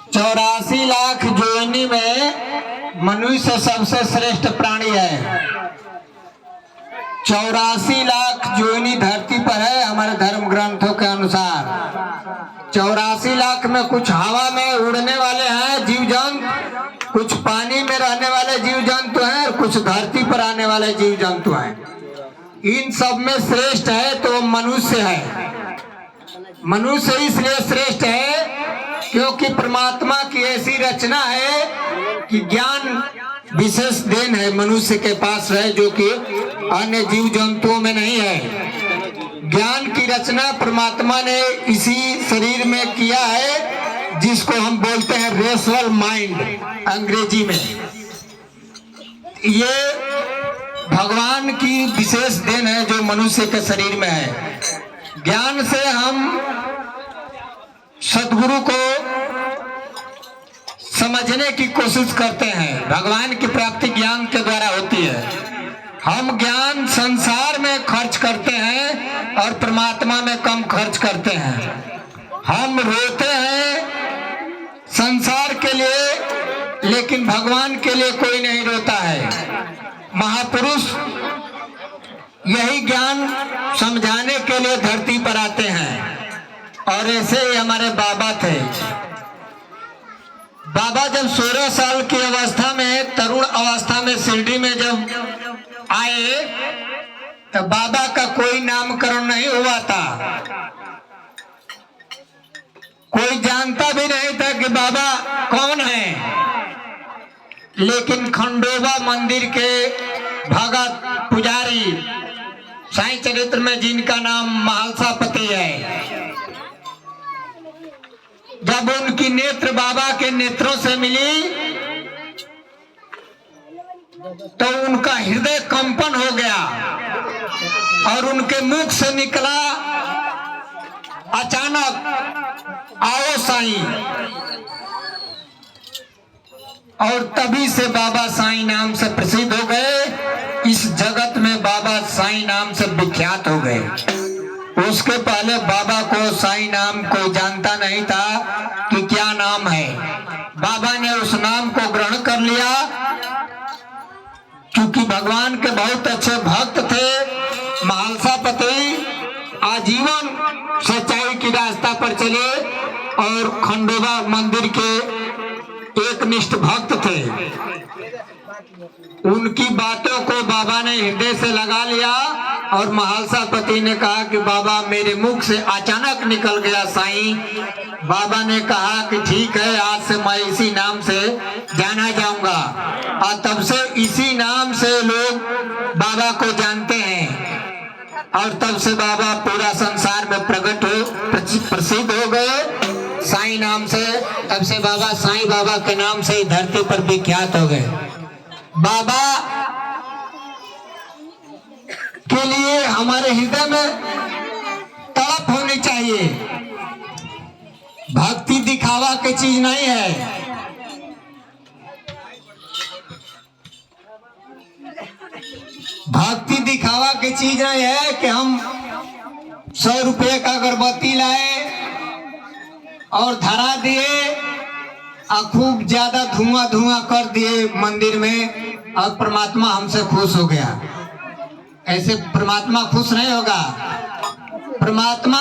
84 लाख योनि में मनुष्य सबसे श्रेष्ठ प्राणी है। 84 लाख योनि धरती पर है हमारे धर्म ग्रंथों के अनुसार। 84 लाख में कुछ हवा में उड़ने वाले हैं जीव जंतु, कुछ पानी में रहने वाले जीव जंतु हैं और कुछ धरती पर आने वाले जीव जंतु हैं। इन सब में श्रेष्ठ है तो मनुष्य है। मनुष्य इसलिए श्रेष्ठ है क्योंकि परमात्मा की ऐसी रचना है कि ज्ञान विशेष देन है मनुष्य के पास है, जो कि अन्य जीव जंतुओं में नहीं है। ज्ञान की रचना परमात्मा ने इसी शरीर में किया है, जिसको हम बोलते हैं रेशनल माइंड अंग्रेजी में। ये भगवान की विशेष देन है जो मनुष्य के शरीर में है। ज्ञान से हम सद्गुरु को समझने की कोशिश करते हैं। भगवान की प्राप्ति ज्ञान के द्वारा होती है। हम ज्ञान संसार में खर्च करते हैं और परमात्मा में कम खर्च करते हैं। हम रोते हैं संसार के लिए, लेकिन भगवान के लिए कोई नहीं रोता है। महापुरुष यही ज्ञान समझाने के लिए धरती पर आते हैं। और ऐसे ही हमारे बाबा थे। बाबा जब 16 साल की अवस्था में, तरुण अवस्था में शिरडी में जब आए तो बाबा का कोई नामकरण नहीं हुआ था। कोई जानता भी नहीं था कि बाबा कौन है। लेकिन खंडोबा मंदिर के भगत पुजारी साईं चरित्र में जिनका नाम महालसापति है, जब उनकी नेत्र बाबा के नेत्रों से मिली तो उनका हृदय कंपन हो गया और उनके मुख से निकला अचानक आओ साईं। और तभी से बाबा साईं नाम से प्रसिद्ध हो गए। इस जगत में बाबा साईं नाम से विख्यात हो गए। उसके पहले बाबा को साईं नाम कोई जानता नहीं था कि क्या नाम है। बाबा ने उस नाम को ग्रहण कर लिया क्योंकि भगवान के बहुत अच्छे भक्त थे। महालसापति आजीवन सच्चाई की रास्ता पर चले और खंडोबा मंदिर के एक निष्ठ भक्त थे। उनकी बातों को बाबा ने हृदय से लगा लिया और महालसापति ने कहा कि बाबा मेरे मुख से अचानक निकल गया साईं। बाबा ने कहा कि ठीक है, आज से मैं इसी नाम से जाना जाऊंगा। और तब से इसी नाम से लोग बाबा को जानते हैं और तब से बाबा पूरा संसार में प्रकट हो प्रसिद्ध हो गए साईं नाम से। तब से बाबा साईं बाबा के नाम से धरती पर विख्यात हो गए। बाबा के लिए हमारे हृदय में तड़प होनी चाहिए। भक्ति दिखावा की चीज नहीं है। भक्ति दिखावा की चीज नहीं है कि हम 100 रुपये का अगरबत्ती लाए और धरा दिए और खूब ज्यादा धुआं धुआं कर दिए मंदिर में और परमात्मा हमसे खुश हो गया। ऐसे परमात्मा खुश नहीं होगा। परमात्मा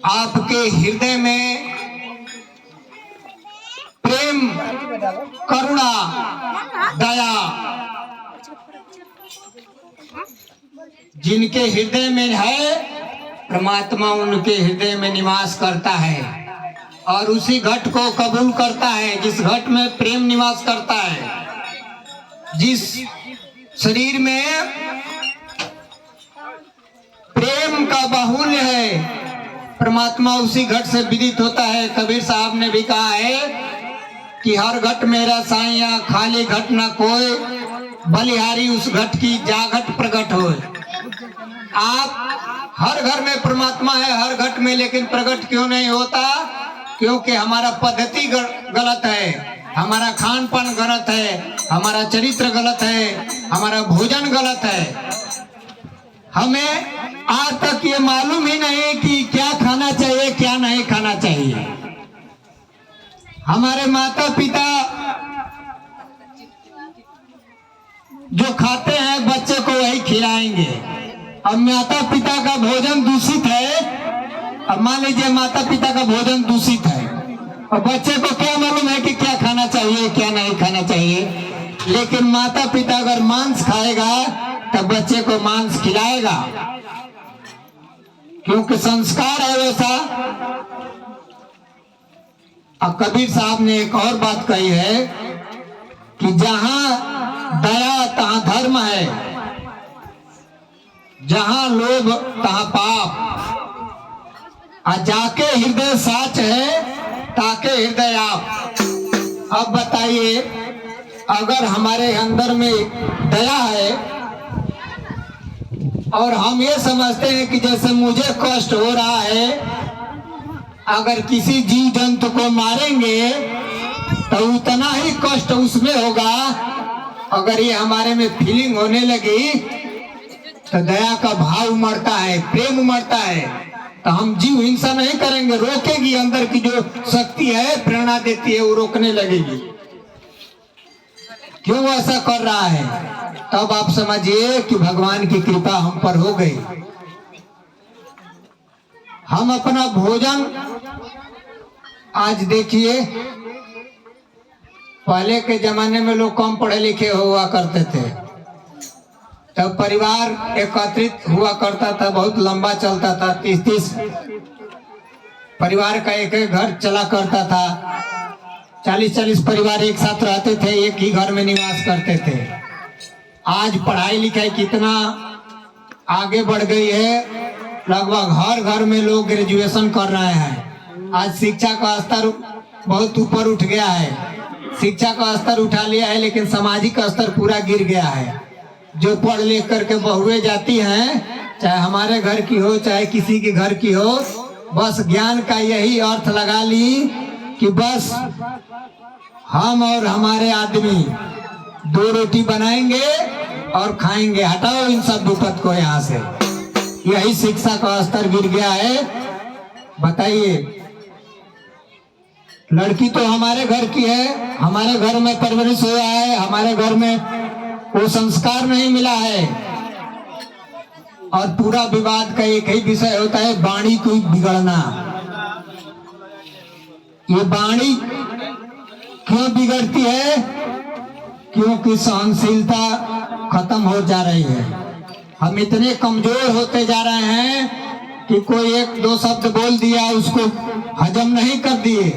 आपके हृदय में प्रेम, करुणा, दया, जिनके हृदय में है परमात्मा उनके हृदय में निवास करता है और उसी घट को कबूल करता है जिस घट में प्रेम निवास करता है। जिस शरीर में प्रेम का बाहुल्य है परमात्मा उसी घट से विदित होता है। कबीर साहब ने भी कहा है कि हर घट मेरा साईं, खाली घट ना कोई, बलिहारी उस घट की जा घट प्रकट हो। आप हर घर में परमात्मा है, हर घट में, लेकिन प्रकट क्यों नहीं होता? क्योंकि हमारा पद्धति गलत है, हमारा खान पान गलत है, हमारा चरित्र गलत है, हमारा भोजन गलत है। हमें आज तक ये मालूम ही नहीं कि क्या खाना चाहिए, हमारे माता पिता जो खाते हैं बच्चे को वही खिलाएंगे। अब माता पिता का भोजन दूषित है, अब मान लीजिए माता पिता का भोजन दूषित है और बच्चे को क्या मालूम है कि क्या खाना चाहिए क्या नहीं खाना चाहिए। लेकिन माता पिता अगर मांस खाएगा तब बच्चे को मांस खिलाएगा, क्योंकि संस्कार है वैसा। अब कबीर साहब ने एक और बात कही है कि जहां दया तहां धर्म है, जहां लोभ तहां पाप, और जाके हृदय साच है ताके हृदय आप। अब बताइए, अगर हमारे अंदर में दया है और हम ये समझते हैं कि जैसे मुझे कष्ट हो रहा है, अगर किसी जीव जंतु को मारेंगे तो उतना ही कष्ट उसमें होगा। अगर ये हमारे में फीलिंग होने लगी तो दया का भाव उमड़ता है, प्रेम उमड़ता है, तो हम जीव हिंसा नहीं करेंगे, रोकेगी। अंदर की जो शक्ति है प्रेरणा देती है वो रोकने लगेगी। क्यों ऐसा कर रहा है? तब आप समझिए कि भगवान की कृपा हम पर हो गई। हम अपना भोजन आज देखिए, पहले के जमाने में लोग कम पढ़े लिखे हुआ करते थे, तब परिवार एकत्रित हुआ करता था, बहुत लंबा चलता था, 30-30 परिवार का एक एक घर चला करता था, 40-40 परिवार एक साथ रहते थे, एक ही घर में निवास करते थे। आज पढ़ाई लिखाई कितना आगे बढ़ गई है, लगभग हर घर में लोग ग्रेजुएशन कर रहे हैं। आज शिक्षा का स्तर बहुत ऊपर उठ गया है, शिक्षा का स्तर उठा लिया है, लेकिन सामाजिक स्तर पूरा गिर गया है। जो पढ़ लिख करके बहुएं जाती हैं, चाहे हमारे घर की हो चाहे किसी के घर की हो, बस ज्ञान का यही अर्थ लगा ली कि बस हम और हमारे आदमी 2 रोटी बनाएंगे और खाएंगे, हटाओ इन सब विपत को यहाँ से। यही शिक्षा का स्तर गिर गया है। बताइए, लड़की तो हमारे घर की है, हमारे घर में परवरिश हुआ है, हमारे घर में वो संस्कार नहीं मिला है, और पूरा विवाद का एक ही विषय होता है, वाणी को बिगड़ना। ये वाणी क्यों बिगड़ती है? क्योंकि सहनशीलता खत्म हो जा रही है। हम इतने कमजोर होते जा रहे हैं कि कोई 1-2 शब्द बोल दिया, उसको हजम नहीं कर दिए,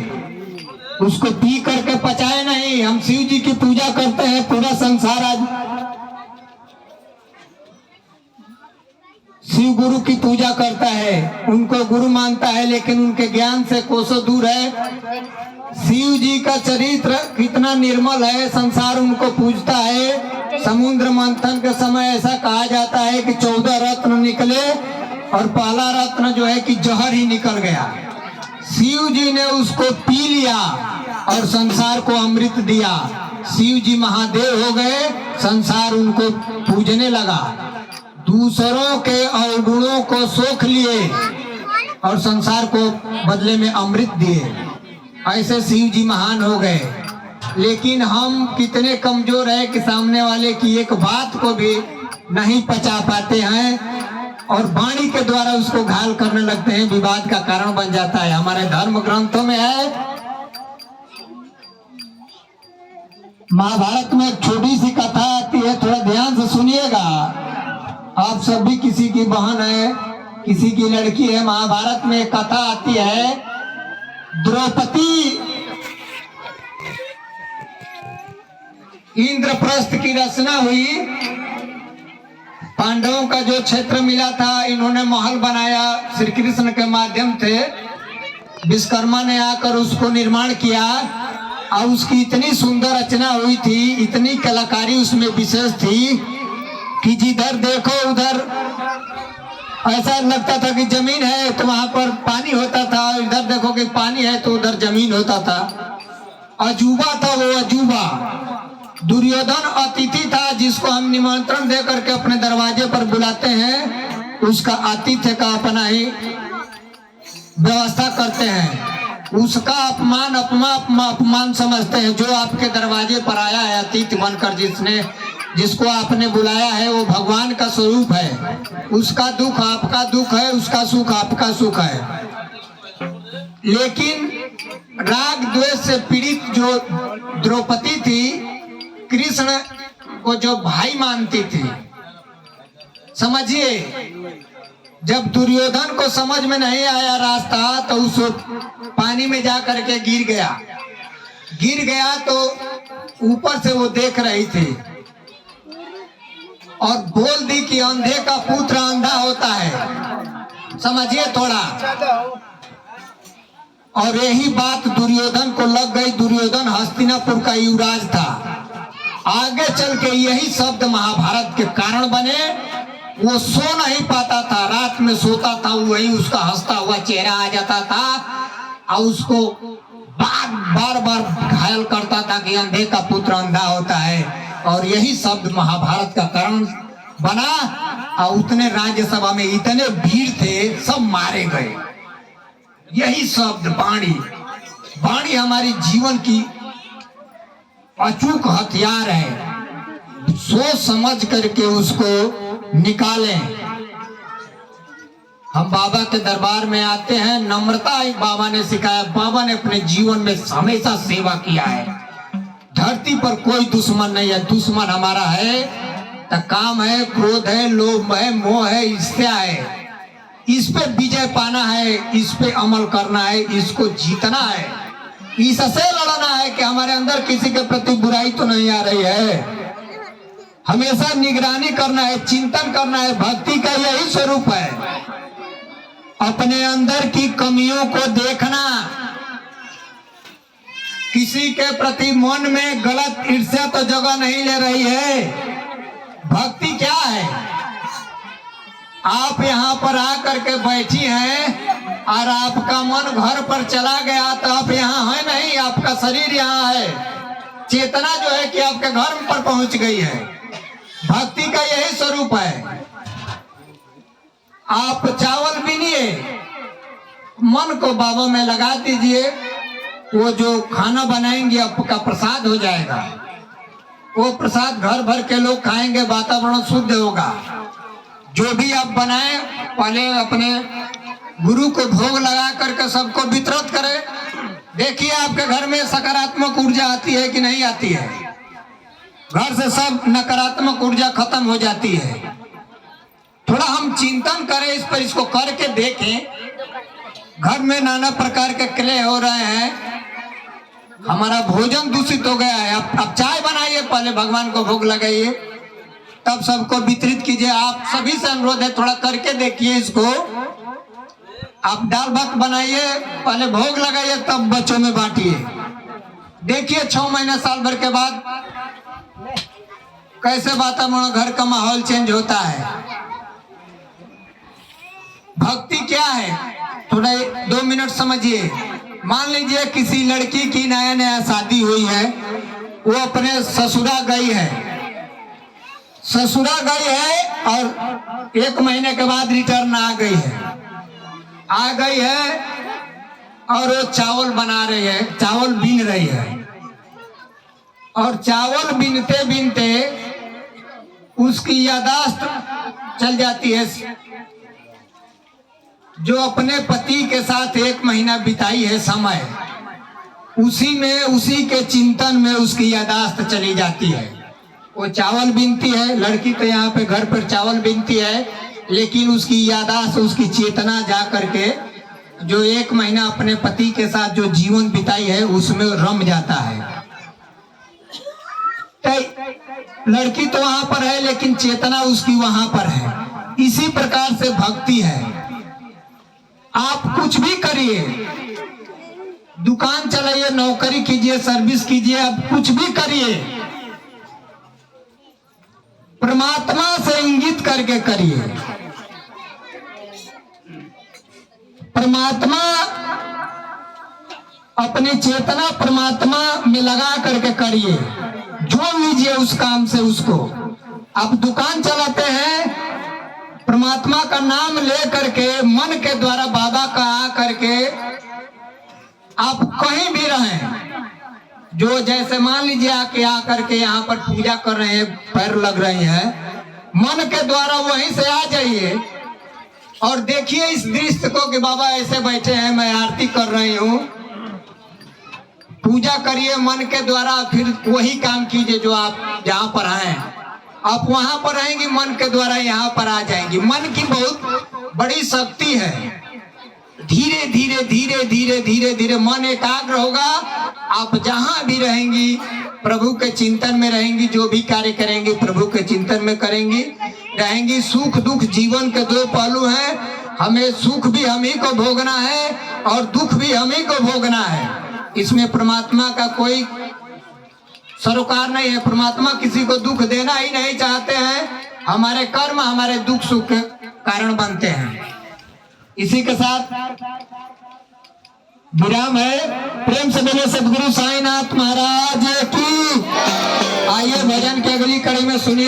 उसको पी करके पचाए नहीं। हम शिव जी की पूजा करते हैं, पूरा संसार आज शिव गुरु की पूजा करता है, उनको गुरु मानता है, लेकिन उनके ज्ञान से कोसों दूर है। शिव जी का चरित्र कितना निर्मल है, संसार उनको पूजता है। समुद्र मंथन के समय ऐसा कहा जाता है कि 14 रत्न निकले और पहला रत्न जो है कि जहर ही निकल गया। शिव जी ने उसको पी लिया और संसार को अमृत दिया। शिव जी महादेव हो गए, संसार उनको पूजने लगा। दूसरों के अवगुणों को सोख लिए और संसार को बदले में अमृत दिए। ऐसे शिव जी महान हो गए। लेकिन हम कितने कमजोर हैं कि सामने वाले की एक बात को भी नहीं पचा पाते हैं और वाणी के द्वारा उसको घायल करने लगते हैं, विवाद का कारण बन जाता है। हमारे धर्म ग्रंथों में है, महाभारत में एक छोटी सी कथा आती है, थोड़ा ध्यान से सुनिएगा। आप सब भी किसी की बहन है, किसी की लड़की है। महाभारत में एक कथा आती है, द्रौपदी इंद्रप्रस्थ की रचना हुई। पांडवों का जो क्षेत्र मिला था, इन्होंने महल बनाया श्री कृष्ण के माध्यम से। विश्वकर्मा ने आकर उसको निर्माण किया और उसकी इतनी सुंदर रचना हुई थी, इतनी कलाकारी उसमें विशेष थी कि जिधर देखो उधर ऐसा लगता था कि जमीन है तो वहां पर पानी होता था, इधर देखो कि पानी है तो उधर जमीन होता था। अजूबा था वो, अजूबा। दुर्योधन अतिथि था, जिसको हम निमंत्रण दे करके अपने दरवाजे पर बुलाते हैं, उसका आतिथ्य का अपना ही व्यवस्था करते हैं। उसका अपमान अपमान समझते हैं। जो आपके दरवाजे पर आया है अतिथि बनकर, जिसको आपने बुलाया है, वो भगवान का स्वरूप है। उसका दुख आपका दुख है, उसका सुख आपका सुख है। लेकिन राग द्वेष से पीड़ित जो द्रौपदी थी, कृष्ण को जो भाई मानती थी, समझिए, जब दुर्योधन को समझ में नहीं आया रास्ता, तो उस पानी में जा करके गिर गया तो ऊपर से वो देख रही थी और बोल दी कि अंधे का पुत्र अंधा होता है। समझिए थोड़ा। और यही बात दुर्योधन को लग गई। दुर्योधन हस्तिनापुर का युवराज था। आगे चल के यही शब्द महाभारत के कारण बने। वो सो नहीं पाता था, रात में सोता था, वही उसका हंसता हुआ चेहरा आ जाता था और उसको बार बार घायल करता था कि अंधे का पुत्र अंधा होता है। और यही शब्द महाभारत का कारण बना। और उतने राज्यसभा में इतने भीड़ थे, सब मारे गए। यही शब्द वाणी हमारी जीवन की अचूक हथियार है। सोच समझ करके उसको निकालें। हम बाबा के दरबार में आते हैं, नम्रता ही बाबा ने सिखाया। बाबा ने अपने जीवन में हमेशा सेवा किया है। धरती पर कोई दुश्मन नहीं है। दुश्मन हमारा है तो काम है, क्रोध है, लोभ है, मोह है, ईर्ष्या है। इस पे विजय पाना है, इस पे अमल करना है, इसको जीतना है, इससे लड़ना है कि हमारे अंदर किसी के प्रति बुराई तो नहीं आ रही है। हमेशा निगरानी करना है, चिंतन करना है। भक्ति का यही स्वरूप है, अपने अंदर की कमियों को देखना। किसी के प्रति मन में गलत ईर्ष्या तो जगह नहीं ले रही है। भक्ति क्या है? आप यहाँ पर आकर के बैठी हैं और आपका मन घर पर चला गया तो आप यहाँ है नहीं, आपका शरीर यहाँ है। चेतना जो है कि आपके घर पर पहुंच गई है। भक्ति का यही स्वरूप है। आप चावल बीनिए, मन को बाबा में लगा दीजिए, वो जो खाना बनाएंगे आपका प्रसाद हो जाएगा। वो प्रसाद घर भर के लोग खाएंगे, वातावरण शुद्ध होगा। जो भी आप बनाए, पहले अपने गुरु को भोग लगा करके सबको वितरित करें। देखिए आपके घर में सकारात्मक ऊर्जा आती है कि नहीं आती है। घर से सब नकारात्मक ऊर्जा खत्म हो जाती है। थोड़ा हम चिंतन करें इस पर, इसको करके देखें। घर में नाना प्रकार के क्लेश हो रहे हैं, हमारा भोजन दूषित हो गया है। अब चाय बनाइए, पहले भगवान को भोग लगाइए, तब सबको वितरित कीजिए। आप सभी से अनुरोध है, थोड़ा करके देखिए इसको। आप दाल भात बनाइए, पहले भोग लगाइए, तब बच्चों में बांटिए। देखिए 6 महीने साल भर के बाद कैसे वातावरण, घर का माहौल चेंज होता है। भक्ति क्या है? थोड़ा 2 मिनट समझिए। मान लीजिए किसी लड़की की नया शादी हुई है, वो अपने ससुरा गई है और 1 महीने के बाद रिटर्न आ गई है और वो चावल बना रही है, चावल बीन रही है। और चावल बीनते बीनते उसकी यादाश्त चल जाती है। जो अपने पति के साथ 1 महीना बिताई है समय, उसी के चिंतन में उसकी यादाश्त चली जाती है। वो चावल बीनती है, लड़की तो यहाँ पे घर पर चावल बीनती है, लेकिन उसकी यादाश्त, उसकी चेतना जा करके जो 1 महीना अपने पति के साथ जो जीवन बिताई है उसमें रम जाता है। लड़की तो वहां पर है लेकिन चेतना उसकी वहां पर है। इसी प्रकार से भक्ति है। आप कुछ भी करिए, दुकान चलाइए, नौकरी कीजिए, सर्विस कीजिए, आप कुछ भी करिए, परमात्मा से इंगित करके करिए। परमात्मा, अपनी चेतना परमात्मा में लगा करके करिए। जोड़ लीजिए उस काम से उसको। आप दुकान चलाते हैं, परमात्मा का नाम ले करके मन के द्वारा बाबा का आ करके आप कहीं भी रहें, जो जैसे मान लीजिए आके आकर के यहाँ पर पूजा कर रहे हैं, पैर लग रहे हैं, मन के द्वारा वहीं से आ जाइए और देखिए इस दृश्य को कि बाबा ऐसे बैठे हैं, मैं आरती कर रही हूँ। पूजा करिए मन के द्वारा, फिर वही काम कीजिए जो आप जहाँ पर हैं। आप वहां पर रहेंगी, मन के द्वारा यहाँ पर आ जाएंगी। मन की बहुत बड़ी शक्ति है। धीरे धीरे धीरे धीरे धीरे धीरे मन एकाग्र होगा। आप जहां भी रहेंगी प्रभु के चिंतन में रहेंगी, जो भी कार्य करेंगे प्रभु के चिंतन में करेंगी रहेंगी। सुख दुख जीवन के दो पहलू हैं, हमें सुख भी हम ही को भोगना है और दुख भी हम ही को भोगना है। इसमें परमात्मा का कोई सरोकार नहीं है। परमात्मा किसी को दुख देना ही नहीं चाहते हैं। हमारे कर्म हमारे दुख सुख के कारण बनते हैं। इसी के साथ विराम है। प्रेम से बोले सदगुरु साईनाथ महाराज की। आइए भजन की अगली कड़ी में सुनिए।